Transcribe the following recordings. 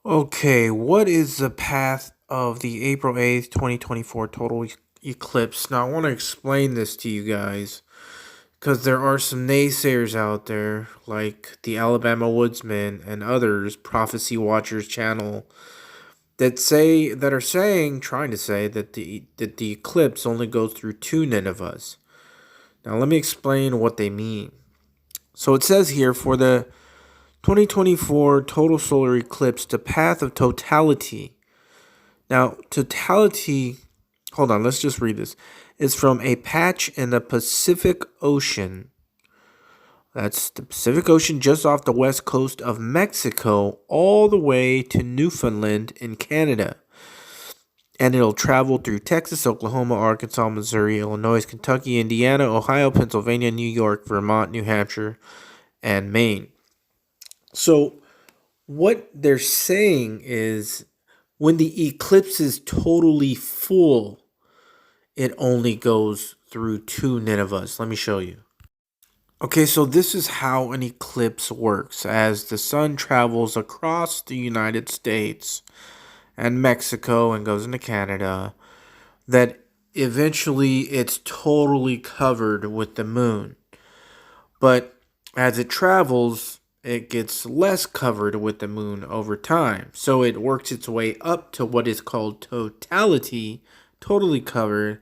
Okay, what is the path of the April 8th, 2024 total eclipse? Now, I want to explain this to you guys because there are some naysayers out there, like the Alabama Woodsman and others, Prophecy Watchers channel, trying to say that the eclipse only goes through two Ninevehs. Now, let me explain what they mean. So it says here for the 2024 total solar eclipse, the path of totality. Now, totality, hold on, let's just read this. Is from a patch in the Pacific Ocean. That's the Pacific Ocean just off the west coast of Mexico, all the way to Newfoundland in Canada. And it'll travel through Texas, Oklahoma, Arkansas, Missouri, Illinois, Kentucky, Indiana, Ohio, Pennsylvania, New York, Vermont, New Hampshire, and Maine. So, what they're saying is when the eclipse is totally full, it only goes through two Ninevehs. Let me show you. Okay, so this is how an eclipse works. As the sun travels across the United States and Mexico and goes into Canada, that eventually it's totally covered with the moon. But as it travels, it gets less covered with the moon over time. So it works its way up to what is called totality, totally covered,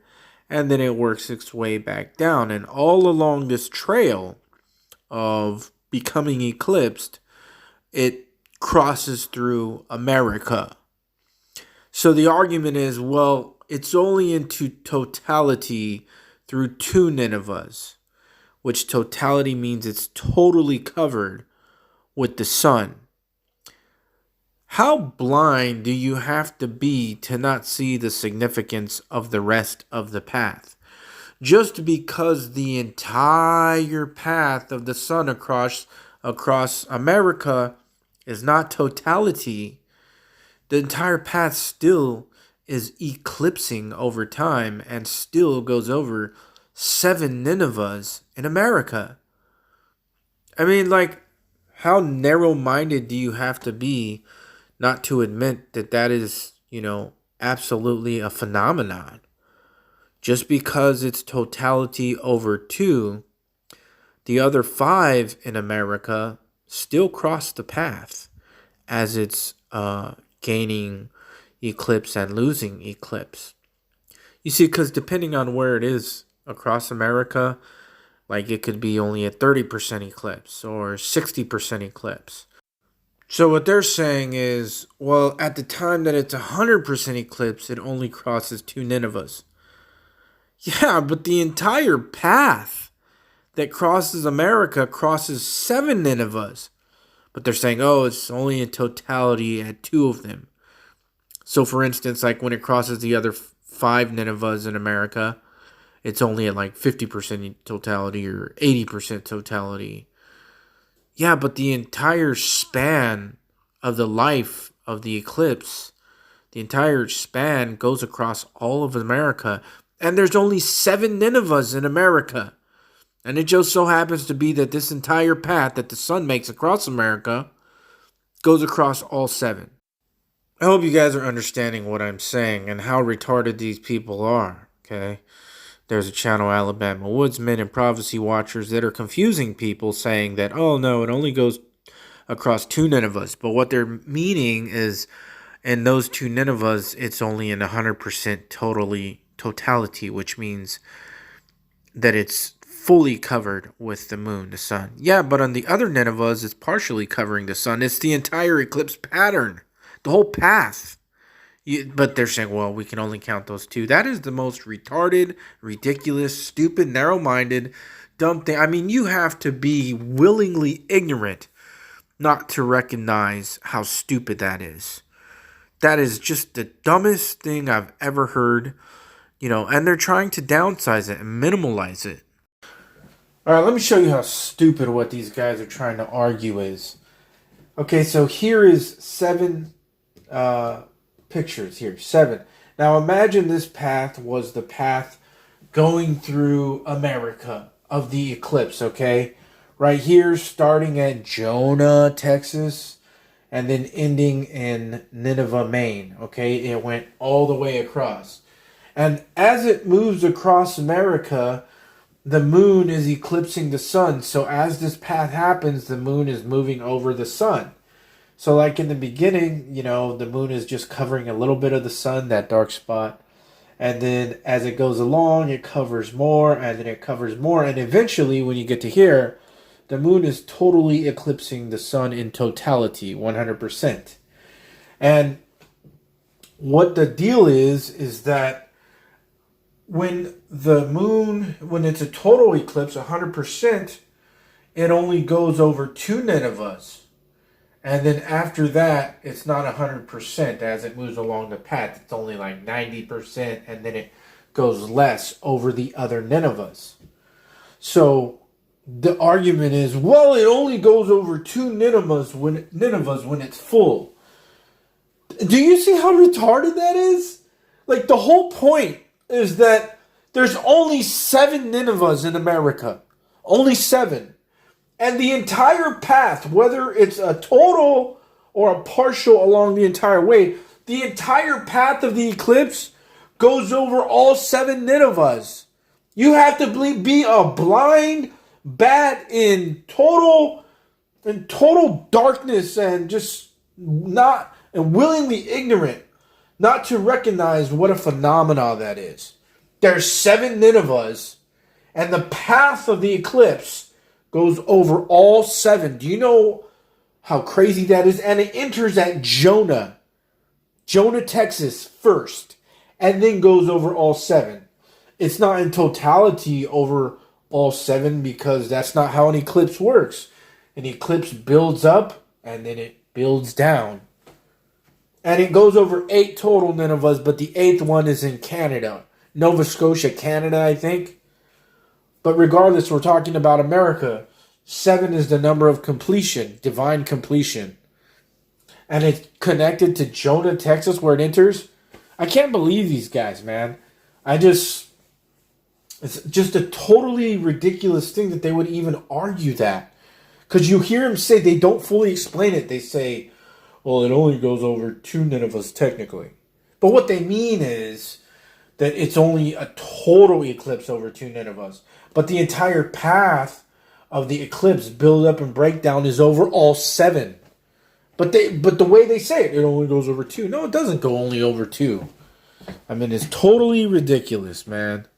and then it works its way back down. And all along this trail of becoming eclipsed, it crosses through America. So the argument is, well, it's only into totality through two Ninevehs, which totality means it's totally covered with the sun. How blind do you have to be to not see the significance of the rest of the path? Just because the entire path of the sun across America is not totality, the entire path still is eclipsing over time and still goes over 7 Ninevehs in America. I mean, like, how narrow-minded do you have to be not to admit that that is, absolutely a phenomenon? Just because it's totality over 2, the other 5 in America still cross the path as it's gaining eclipse and losing eclipse. You see, because depending on where it is across America, like it could be only a 30% eclipse or 60% eclipse. So what they're saying is, well, at the time that it's 100% eclipse, it only crosses 2 Ninevehs. Yeah, but the entire path that crosses America crosses 7 Ninevehs. But they're saying, oh, it's only in totality at 2 of them. So for instance, like when it crosses the other 5 Ninevehs in America, it's only at like 50% totality or 80% totality. Yeah, but the entire span of the life of the eclipse, the entire span goes across all of America. And there's only 7 Ninevehs in America. And it just so happens to be that this entire path that the sun makes across America goes across all 7. I hope you guys are understanding what I'm saying and how retarded these people are, okay? There's a channel, Alabama Woodsmen and Prophecy Watchers, that are confusing people, saying that, oh no, it only goes across 2 Ninevehs. But what they're meaning is, in those 2 Ninevehs, it's only in 100% totality, which means that it's fully covered with the moon, the sun. Yeah, but on the other Ninevehs, it's partially covering the sun. It's the entire eclipse pattern, the whole path. But they're saying, well, we can only count those 2. That is the most retarded, ridiculous, stupid, narrow-minded, dumb thing. I mean, you have to be willingly ignorant not to recognize how stupid that is. That is just the dumbest thing I've ever heard. And they're trying to downsize it and minimalize it. All right, let me show you how stupid what these guys are trying to argue is. Okay, so here is 7 pictures here. 7. Now imagine this path was the path going through America of the eclipse, okay? Right here, starting at Jonah, Texas, and then ending in Nineveh, Maine. Okay, it went all the way across. And as it moves across America, the moon is eclipsing the sun. So as this path happens, the moon is moving over the sun. So like in the beginning, the moon is just covering a little bit of the sun, that dark spot. And then as it goes along, it covers more, and then it covers more. And eventually, when you get to here, the moon is totally eclipsing the sun in totality, 100%. And what the deal is that when when it's a total eclipse, 100%, it only goes over 2 Ninevehs. And then after that, it's not 100% as it moves along the path. It's only like 90%, and then it goes less over the other Ninevehs. So the argument is, well, it only goes over 2 Ninevehs when it's full. Do you see how retarded that is? Like, the whole point is that there's only 7 Ninevehs in America. Only 7. And the entire path, whether it's a total or a partial along the entire way, the entire path of the eclipse goes over all 7 Ninevehs. You have to be a blind bat in total darkness and just not and willingly ignorant not to recognize what a phenomenon that is. There's 7 Ninevehs, and the path of the eclipse goes over all 7. Do you know how crazy that is? And it enters at Jonah, Texas first, and then goes over all 7. It's not in totality over all 7 because that's not how an eclipse works. An eclipse builds up and then it builds down. And it goes over 8 total Ninevehs, but the 8th one is in Canada. Nova Scotia, Canada, I think. But regardless, we're talking about America. 7 is the number of completion, divine completion. And it's connected to Jonah, Texas, where it enters. I can't believe these guys, man. It's just a totally ridiculous thing that they would even argue that. Because you hear them say, they don't fully explain it. They say, well, it only goes over 2 Ninevehs technically. But what they mean is that it's only a total eclipse over 2 Ninevehs. But the entire path of the eclipse build up and breakdown is over all 7. But the way they say it only goes over 2. No, it doesn't go only over 2. I mean, it's totally ridiculous, man.